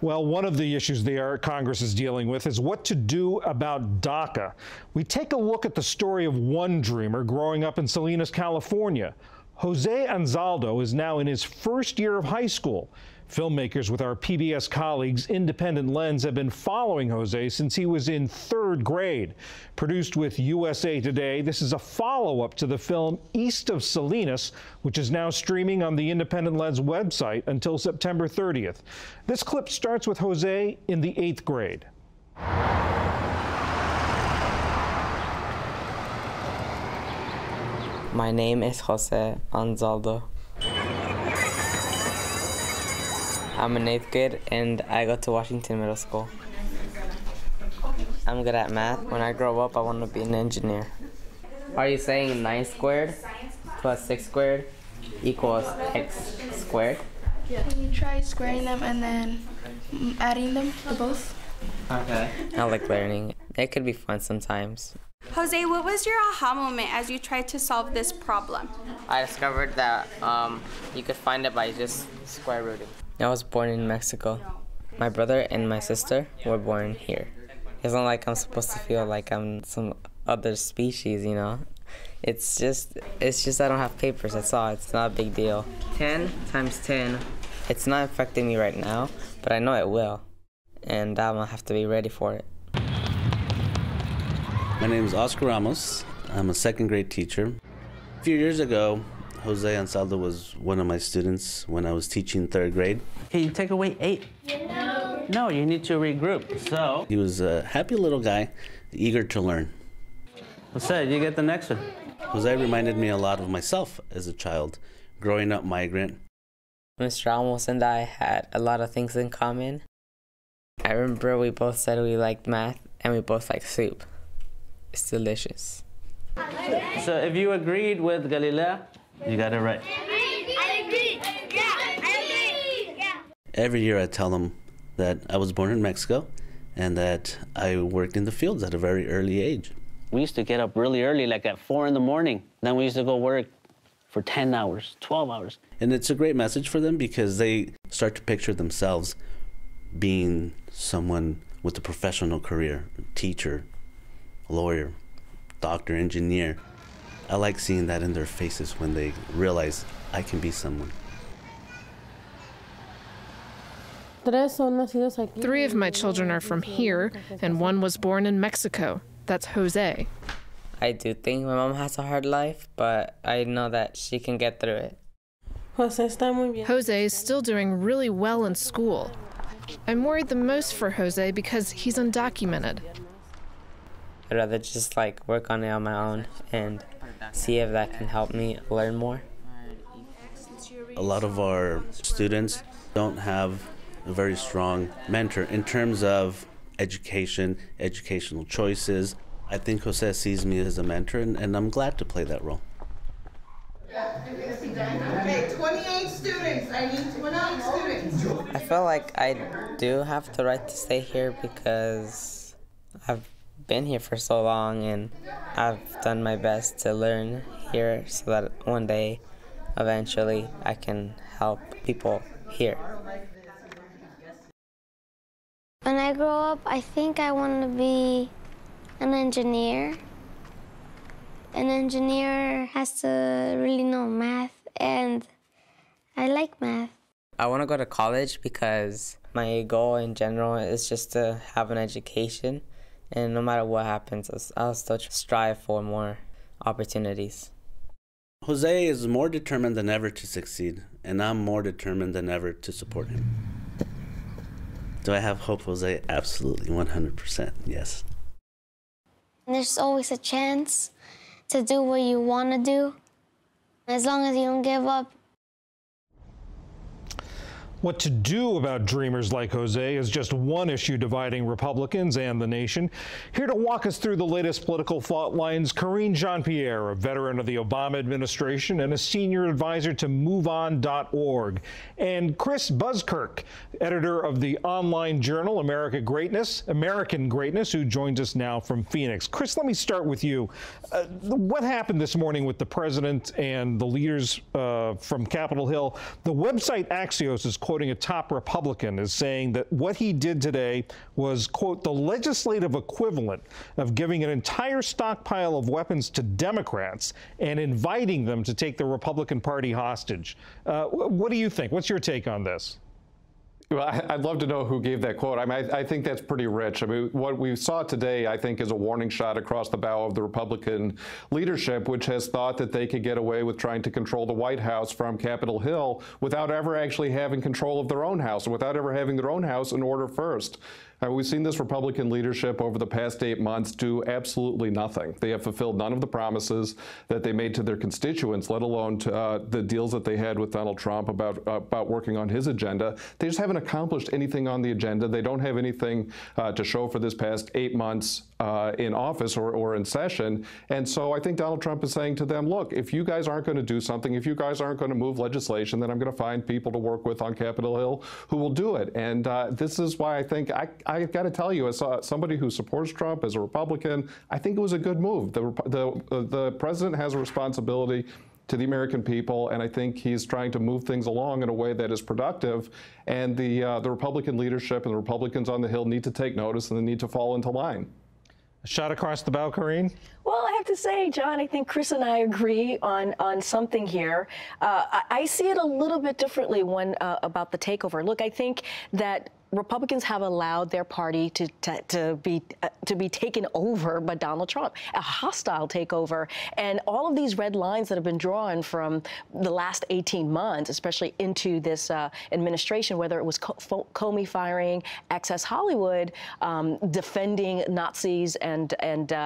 Well, one of the issues Congress is dealing with is what to do about DACA. We take a look at the story of one dreamer growing up in Salinas, California. Jose Anzaldo is now in his first year of high school. Filmmakers with our PBS colleagues Independent Lens have been following Jose since he was in 3rd grade. Produced with USA Today, this is a follow-up to the film East of Salinas, which is now streaming on the Independent Lens website until September 30th. This clip starts with Jose in the 8th grade. My name is Jose Anzaldo. I'm in 8th grade and I go to Washington Middle School. I'm good at math. When I grow up, I want to be an engineer. Are you saying 9 squared plus 6 squared equals x squared? Yeah. Can you try squaring them and then adding them to both? Okay. I like learning. It could be fun sometimes. Jose, what was your aha moment as you tried to solve this problem? I discovered that you could find it by just square rooting. I was born in Mexico. My brother and my sister were born here. It's not like I'm supposed to feel like I'm some other species, you know? It's just I don't have papers, that's all. It's not a big deal. 10 times 10, it's not affecting me right now, but I know it will. And I'm gonna have to be ready for it. My name is Oscar Ramos. I'm a 2nd grade teacher. A few years ago, Jose Anzaldo was one of my students when I was teaching 3rd grade. Can you take away 8? No. No, you need to regroup. So he was a happy little guy, eager to learn. Jose, you get the next one. Jose reminded me a lot of myself as a child, growing up migrant. Mr. Ramos and I had a lot of things in common. I remember we both said we liked math and we both like soup. It's delicious. So if you agreed with Galilea, you got it right. I agree. Yeah, I agree. Yeah. Every year I tell them that I was born in Mexico and that I worked in the fields at a very early age. We used to get up really early, like at 4 in the morning. Then we used to go work for 10 hours, 12 hours. And it's a great message for them because they start to picture themselves being someone with a professional career, teacher, lawyer, doctor, engineer. I like seeing that in their faces when they realize I can be someone. 3 of my children are from here, and 1 was born in Mexico. That's Jose. I do think my mom has a hard life, but I know that she can get through it. Jose is still doing really well in school. I'm worried the most for Jose because he's undocumented. I'd rather just like work on it on my own and see if that can help me learn more. A lot of our students don't have a very strong mentor in terms of education, educational choices. I think Jose sees me as a mentor, and I'm glad to play that role. Okay, 28 students. I need 28 students. I feel like I do have the right to stay here because I've been here for so long and I've done my best to learn here so that one day, eventually, I can help people here. When I grow up, I think I want to be an engineer. An engineer has to really know math, and I like math. I want to go to college because my goal in general is just to have an education. And no matter what happens, I'll still strive for more opportunities. Jose is more determined than ever to succeed, and I'm more determined than ever to support him. Do I have hope, Jose? Absolutely, 100%, yes. There's always a chance to do what you want to do, as long as you don't give up. What to do about dreamers like Jose is just one issue dividing Republicans and the nation. Here to walk us through the latest political fault lines, Karine Jean-Pierre, a veteran of the Obama administration and a senior advisor to MoveOn.org, and Chris Buskirk, editor of the online journal American Greatness, who joins us now from Phoenix. Chris, let me start with you. What happened this morning with the president and the leaders from Capitol Hill? The website Axios is quoting a top Republican, is saying that what he did today was, quote, the legislative equivalent of giving an entire stockpile of weapons to Democrats and inviting them to take the Republican Party hostage. What do you think? What's your take on this? Well, I'd love to know who gave that quote. I mean, I think that's pretty rich. I mean, what we saw today, I think, is a warning shot across the bow of the Republican leadership, which has thought that they could get away with trying to control the White House from Capitol Hill without ever actually having control of their own house, and without ever having their own house in order first. We've seen this Republican leadership over the past 8 months do absolutely nothing. They have fulfilled none of the promises that they made to their constituents, let alone to, the deals that they had with Donald Trump about working on his agenda. They just haven't accomplished anything on the agenda. They don't have anything to show for this past 8 months in office or in session. And so I think Donald Trump is saying to them, look, if you guys aren't going to do something, if you guys aren't going to move legislation, then I'm going to find people to work with on Capitol Hill who will do it. And this is why I think I've got to tell you, as somebody who supports Trump, as a Republican, I think it was a good move. The president has a responsibility to the American people, and I think he's trying to move things along in a way that is productive. And the Republican leadership and the Republicans on the Hill need to take notice, and they need to fall into line. A shot across the bow, Corinne? Well, I have to say, John, I think Chris and I agree on something here. I see it a little bit differently about the takeover. Look, I think that Republicans have allowed their party to be taken over by Donald Trump, a hostile takeover. And all of these red lines that have been drawn from the last 18 months, especially into this administration, whether it was Comey firing, Access Hollywood, defending Nazis and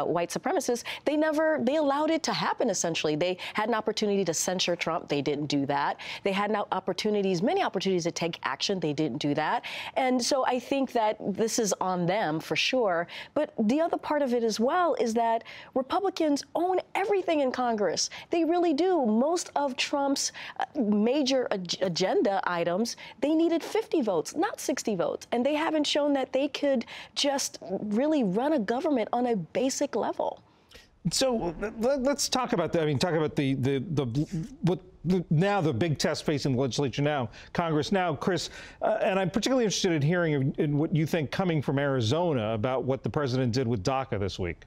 white supremacists, they allowed it to happen, essentially. They had an opportunity to censure Trump. They didn't do that. They had many opportunities to take action. They didn't do that. And so I think that this is on them for sure. But the other part of it as well is that Republicans own everything in Congress. They really do. Most of Trump's major agenda items, they needed 50 votes, not 60 votes. And they haven't shown that they could just really run a government on a basic level. So let's talk about that. I mean, talk about now the big test facing the legislature now, Congress now, Chris, and I'm particularly interested in hearing in what you think coming from Arizona about what the president did with DACA this week.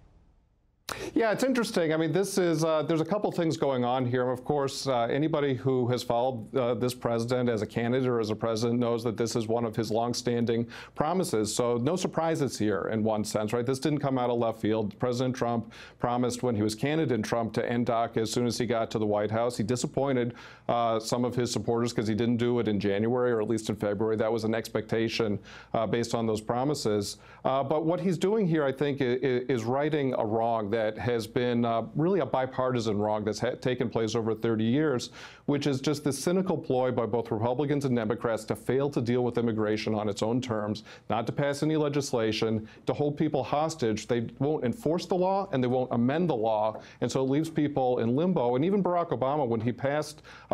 Yeah, it's interesting. I mean, this is there's a couple things going on here. Of course, anybody who has followed this president as a candidate or as a president knows that this is one of his longstanding promises. So no surprises here in one sense, right? This didn't come out of left field. President Trump promised when he was candidate Trump to end DACA as soon as he got to the White House. He disappointed some of his supporters because he didn't do it in January or at least in February. That was an expectation based on those promises. But what he's doing here, I think, is righting a wrong that has been really a bipartisan wrong that's taken place over 30 years, which is just the cynical ploy by both Republicans and Democrats to fail to deal with immigration on its own terms, not to pass any legislation, to hold people hostage. They won't enforce the law and they won't amend the law, and so it leaves people in limbo. And even Barack Obama, when he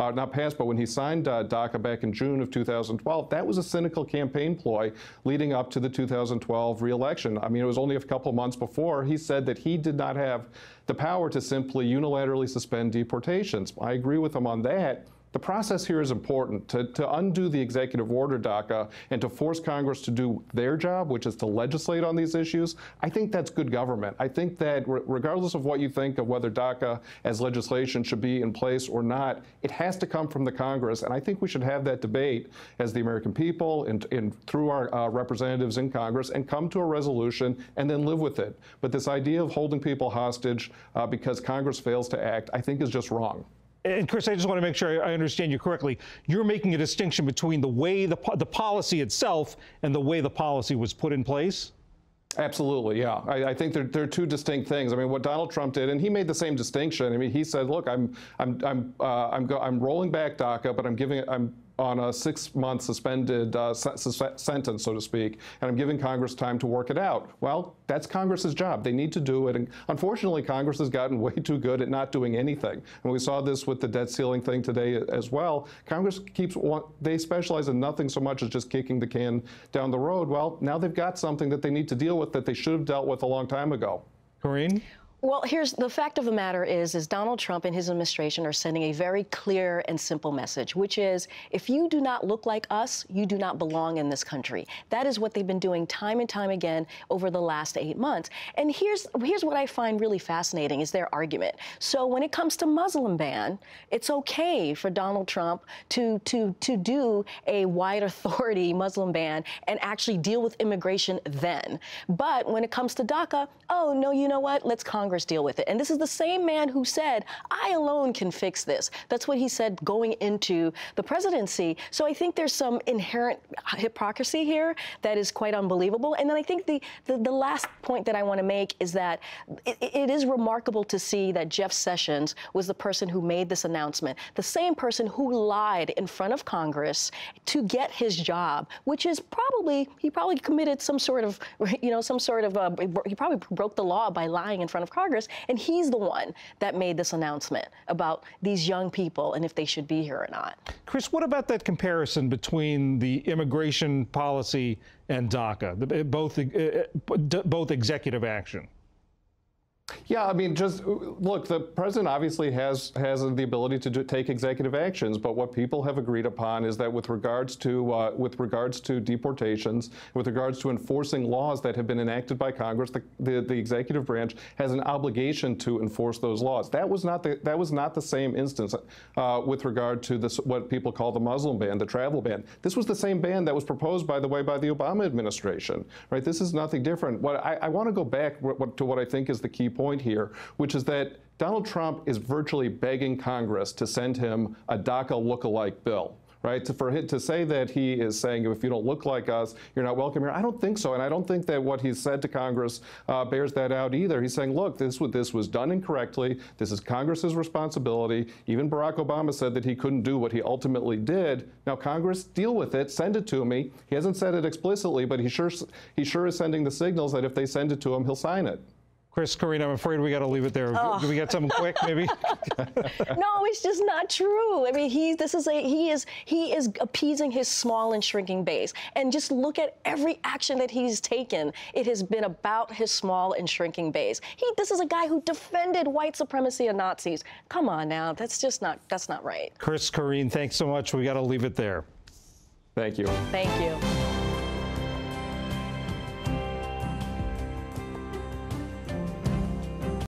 when he signed DACA back in June of 2012, that was a cynical campaign ploy leading up to the 2012 re-election. I mean, it was only a couple months before he said that he did not have the power to simply unilaterally suspend deportations. I agree with him on that. The process here is important. To undo the executive order DACA and to force Congress to do their job, which is to legislate on these issues, I think that's good government. I think that regardless of what you think of whether DACA as legislation should be in place or not, it has to come from the Congress. And I think we should have that debate as the American people and through our representatives in Congress and come to a resolution and then live with it. But this idea of holding people hostage because Congress fails to act, I think is just wrong. And Chris, I just want to make sure I understand you correctly. You're making a distinction between the way the policy itself and the way the policy was put in place? Absolutely, yeah. I think they're two distinct things. I mean, what Donald Trump did, and he made the same distinction. I mean, he said, "Look, I'm rolling back DACA, but I'm on a 6-month suspended sentence, so to speak, and I'm giving Congress time to work it out." Well, that's Congress's job. They need to do it. And unfortunately, Congress has gotten way too good at not doing anything. And we saw this with the debt ceiling thing today as well. Congress they specialize in nothing so much as just kicking the can down the road. Well, now they've got something that they need to deal with that they should have dealt with a long time ago. Corinne? Well, here's the fact of the matter is Donald Trump and his administration are sending a very clear and simple message, which is if you do not look like us, you do not belong in this country. That is what they've been doing time and time again over the last 8 months. And here's what I find really fascinating is their argument. So when it comes to Muslim ban, it's okay for Donald Trump to do a wide authority Muslim ban and actually deal with immigration then. But when it comes to DACA, oh, no, you know what? Let's Congress deal with it. And this is the same man who said, I alone can fix this. That's what he said going into the presidency. So I think there's some inherent hypocrisy here that is quite unbelievable. And then I think the last point that I want to make is that it is remarkable to see that Jeff Sessions was the person who made this announcement, the same person who lied in front of Congress to get his job, which is he probably committed some sort of, he probably broke the law by lying in front of Congress, and he's the one that made this announcement about these young people and if they should be here or not. Chris, what about that comparison between the immigration policy and DACA, both executive action? Yeah, I mean, just look, the president obviously has the ability to take executive actions, but what people have agreed upon is that with regards to deportations, with regards to enforcing laws that have been enacted by Congress, the executive branch has an obligation to enforce those laws. That was not the same instance with regard to this, what people call the Muslim ban, the travel ban. This was the same ban that was proposed, by the way, by the Obama administration. Right? This is nothing different. What I want to go back to what I think is the key point here, which is that Donald Trump is virtually begging Congress to send him a DACA lookalike bill. Right? To say that he is saying, if you don't look like us, you're not welcome here, I don't think so. And I don't think that what he's said to Congress bears that out either. He's saying, look, this was done incorrectly. This is Congress's responsibility. Even Barack Obama said that he couldn't do what he ultimately did. Now, Congress, deal with it. Send it to me. He hasn't said it explicitly, but he sure is sending the signals that if they send it to him, he'll sign it. Chris, Karine, I'm afraid we got to leave it there. Oh. Do we get something quick, maybe? No, it's just not true. I mean, he is appeasing his small and shrinking base. And just look at every action that he's taken. It has been about his small and shrinking base. This is a guy who defended white supremacy and Nazis. Come on now, that's not right. Chris, Karine, thanks so much. We got to leave it there. Thank you. Thank you.